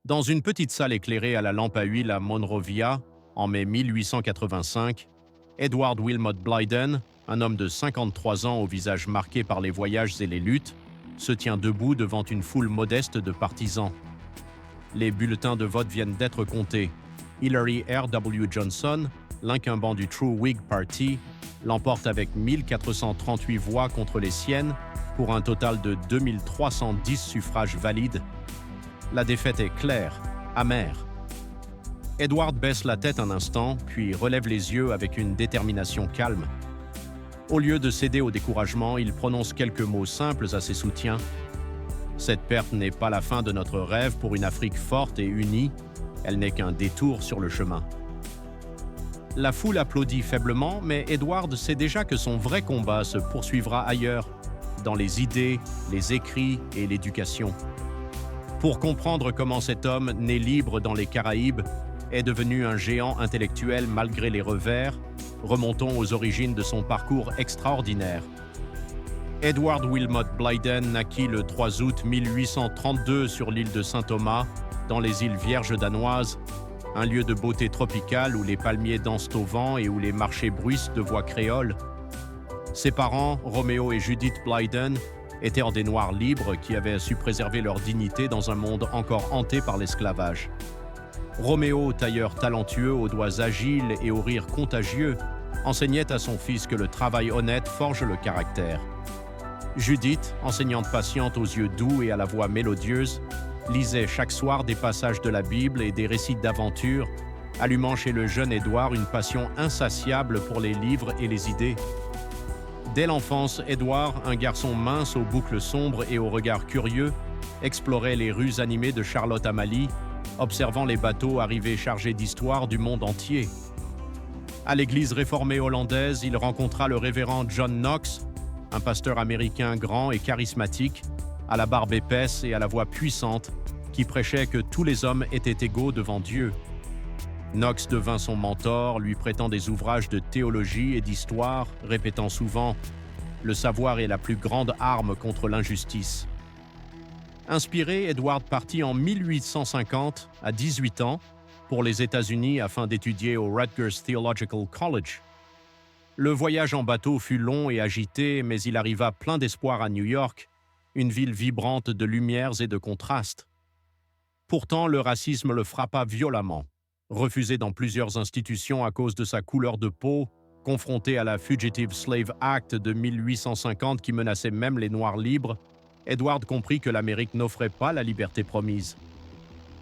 Dans une petite salle éclairée à la lampe à huile à Monrovia, en mai 1885, Edward Wilmot Blyden, un homme de 53 ans au visage marqué par les voyages et les luttes, se tient debout devant une foule modeste de partisans. Les bulletins de vote viennent d'être comptés. Hillary R.W. Johnson, l'incumbent du True Whig Party, l'emporte avec 1438 voix contre les siennes pour un total de 2310 suffrages valides. La défaite est claire, amère. Edward baisse la tête un instant, puis relève les yeux avec une détermination calme. Au lieu de céder au découragement, il prononce quelques mots simples à ses soutiens. Cette perte n'est pas la fin de notre rêve pour une Afrique forte et unie, elle n'est qu'un détour sur le chemin. La foule applaudit faiblement, mais Edward sait déjà que son vrai combat se poursuivra ailleurs, dans les idées, les écrits et l'éducation. Pour comprendre comment cet homme, né libre dans les Caraïbes, est devenu un géant intellectuel malgré les revers, remontons aux origines de son parcours extraordinaire. Edward Wilmot Blyden naquit le 3 août 1832 sur l'île de Saint-Thomas, dans les îles Vierges danoises, un lieu de beauté tropicale où les palmiers dansent au vent et où les marchés bruissent de voix créoles. Ses parents, Roméo et Judith Blyden, étaient des Noirs libres qui avaient su préserver leur dignité dans un monde encore hanté par l'esclavage. Roméo, tailleur talentueux aux doigts agiles et au rire contagieux, enseignait à son fils que le travail honnête forge le caractère. Judith, enseignante patiente aux yeux doux et à la voix mélodieuse, lisait chaque soir des passages de la Bible et des récits d'aventures, allumant chez le jeune Édouard une passion insatiable pour les livres et les idées. Dès l'enfance, Édouard, un garçon mince aux boucles sombres et au regard curieux, explorait les rues animées de Charlotte Amalie, observant les bateaux arriver chargés d'histoire du monde entier. À l'église réformée hollandaise, il rencontra le révérend John Knox, un pasteur américain grand et charismatique, à la barbe épaisse et à la voix puissante, qui prêchait que tous les hommes étaient égaux devant Dieu. Knox devint son mentor, lui prêtant des ouvrages de théologie et d'histoire, répétant souvent « Le savoir est la plus grande arme contre l'injustice ». Inspiré, Edward partit en 1850, à 18 ans, pour les États-Unis afin d'étudier au Rutgers Theological College. Le voyage en bateau fut long et agité, mais il arriva plein d'espoir à New York, une ville vibrante de lumières et de contrastes. Pourtant, le racisme le frappa violemment. Refusé dans plusieurs institutions à cause de sa couleur de peau, confronté à la Fugitive Slave Act de 1850 qui menaçait même les Noirs libres, Edward comprit que l'Amérique n'offrait pas la liberté promise.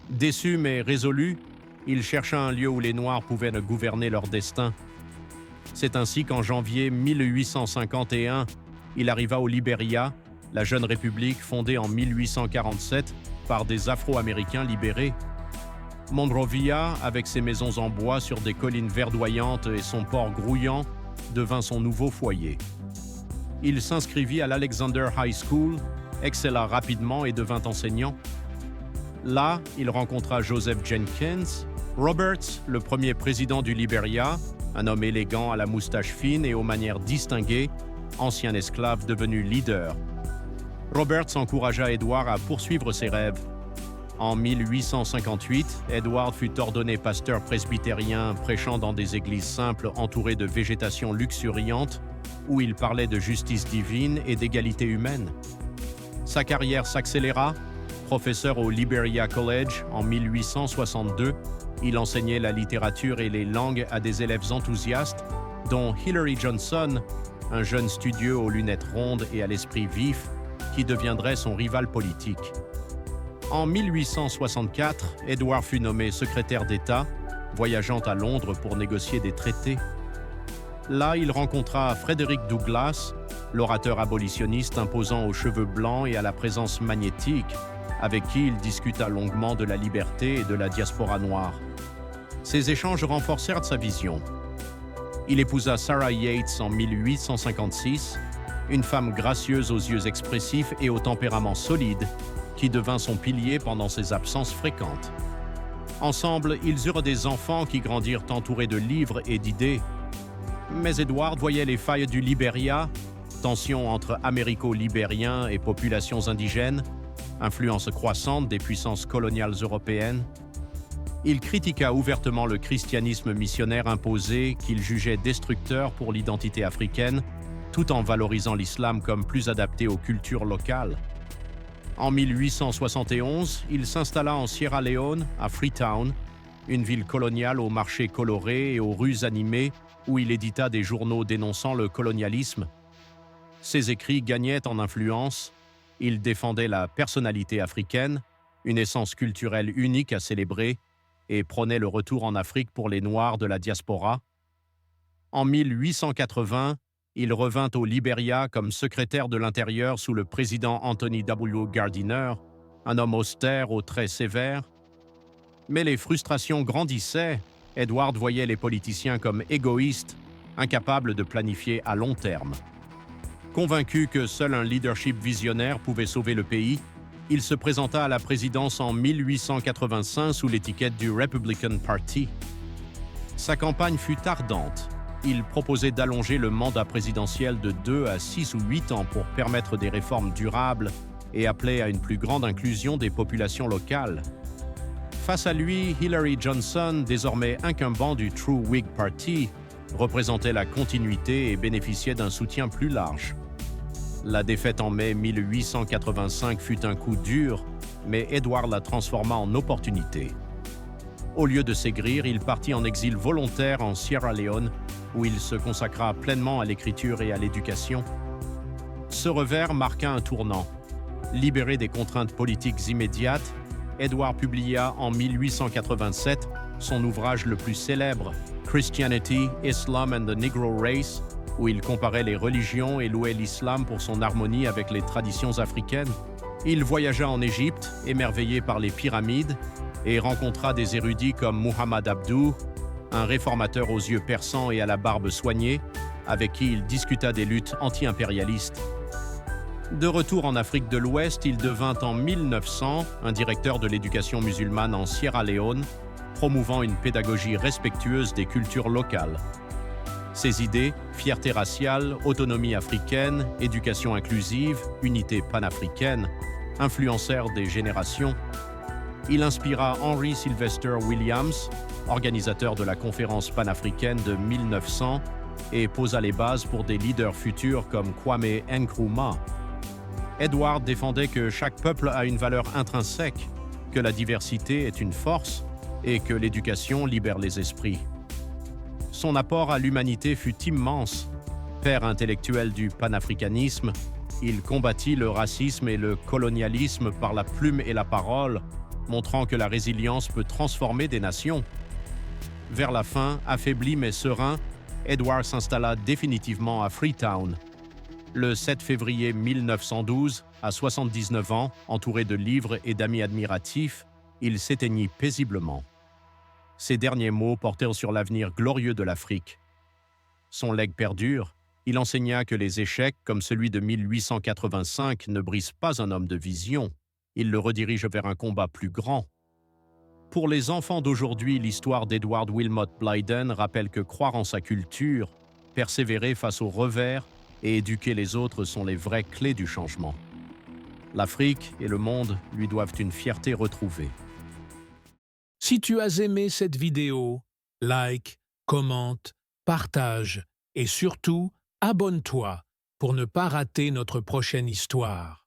Déçu mais résolu, il chercha un lieu où les Noirs pouvaient gouverner leur destin. C'est ainsi qu'en janvier 1851, il arriva au Libéria, la jeune république fondée en 1847 par des Afro-Américains libérés. Monrovia, avec ses maisons en bois sur des collines verdoyantes et son port grouillant, devint son nouveau foyer. Il s'inscrivit à l'Alexander High School, excella rapidement et devint enseignant. Là, il rencontra Joseph Jenkins, Roberts, le premier président du Libéria, un homme élégant à la moustache fine et aux manières distinguées, ancien esclave devenu leader. Roberts encouragea Edward à poursuivre ses rêves. En 1858, Edward fut ordonné pasteur presbytérien prêchant dans des églises simples entourées de végétation luxuriante où il parlait de justice divine et d'égalité humaine. Sa carrière s'accéléra. Professeur au Libéria College en 1862, il enseignait la littérature et les langues à des élèves enthousiastes, dont Hillary Johnson, un jeune studieux aux lunettes rondes et à l'esprit vif, qui deviendrait son rival politique. En 1864, Edward fut nommé secrétaire d'État, voyageant à Londres pour négocier des traités. Là, il rencontra Frederick Douglass, l'orateur abolitionniste imposant aux cheveux blancs et à la présence magnétique, avec qui il discuta longuement de la liberté et de la diaspora noire. Ces échanges renforcèrent sa vision. Il épousa Sarah Yates en 1856, une femme gracieuse aux yeux expressifs et au tempérament solide, qui devint son pilier pendant ses absences fréquentes. Ensemble, ils eurent des enfants qui grandirent entourés de livres et d'idées. Mais Edward voyait les failles du Libéria, tensions entre Américo-Libériens et populations indigènes, influence croissante des puissances coloniales européennes. Il critiqua ouvertement le christianisme missionnaire imposé qu'il jugeait destructeur pour l'identité africaine, tout en valorisant l'islam comme plus adapté aux cultures locales. En 1871, il s'installa en Sierra Leone, à Freetown, une ville coloniale aux marchés colorés et aux rues animées où il édita des journaux dénonçant le colonialisme. Ses écrits gagnaient en influence. Il défendait la personnalité africaine, une essence culturelle unique à célébrer, et prônait le retour en Afrique pour les Noirs de la diaspora. En 1880, il revint au Libéria comme secrétaire de l'Intérieur sous le président Anthony W. Gardiner, un homme austère aux traits sévères. Mais les frustrations grandissaient. Edward voyait les politiciens comme égoïstes, incapables de planifier à long terme. Convaincu que seul un leadership visionnaire pouvait sauver le pays, il se présenta à la présidence en 1885 sous l'étiquette du Republican Party. Sa campagne fut ardente. Il proposait d'allonger le mandat présidentiel de 2 à 6 ou 8 ans pour permettre des réformes durables et appelait à une plus grande inclusion des populations locales. Face à lui, Hillary Johnson, désormais incumbent du True Whig Party, représentait la continuité et bénéficiait d'un soutien plus large. La défaite en mai 1885 fut un coup dur, mais Edward la transforma en opportunité. Au lieu de s'aigrir, il partit en exil volontaire en Sierra Leone, où il se consacra pleinement à l'écriture et à l'éducation. Ce revers marqua un tournant. Libéré des contraintes politiques immédiates, Edward publia en 1887 son ouvrage le plus célèbre, Christianity, Islam and the Negro Race, où il comparait les religions et louait l'islam pour son harmonie avec les traditions africaines. Il voyagea en Égypte, émerveillé par les pyramides, et rencontra des érudits comme Muhammad Abduh, un réformateur aux yeux perçants et à la barbe soignée, avec qui il discuta des luttes anti-impérialistes. De retour en Afrique de l'Ouest, il devint en 1900 un directeur de l'éducation musulmane en Sierra Leone, promouvant une pédagogie respectueuse des cultures locales. Ses idées, fierté raciale, autonomie africaine, éducation inclusive, unité panafricaine, influencèrent des générations. Il inspira Henry Sylvester Williams, organisateur de la conférence panafricaine de 1900, et posa les bases pour des leaders futurs comme Kwame Nkrumah. Edward défendait que chaque peuple a une valeur intrinsèque, que la diversité est une force et que l'éducation libère les esprits. Son apport à l'humanité fut immense. Père intellectuel du panafricanisme, il combattit le racisme et le colonialisme par la plume et la parole, montrant que la résilience peut transformer des nations. Vers la fin, affaibli mais serein, Edward s'installa définitivement à Freetown. Le 7 février 1912, à 79 ans, entouré de livres et d'amis admiratifs, il s'éteignit paisiblement. Ses derniers mots portèrent sur l'avenir glorieux de l'Afrique. Son legs perdure, il enseigna que les échecs, comme celui de 1885, ne brisent pas un homme de vision. Ils le redirigent vers un combat plus grand. Pour les enfants d'aujourd'hui, l'histoire d'Edward Wilmot Blyden rappelle que croire en sa culture, persévérer face aux revers et éduquer les autres sont les vraies clés du changement. L'Afrique et le monde lui doivent une fierté retrouvée. Si tu as aimé cette vidéo, like, commente, partage et surtout, abonne-toi pour ne pas rater notre prochaine histoire.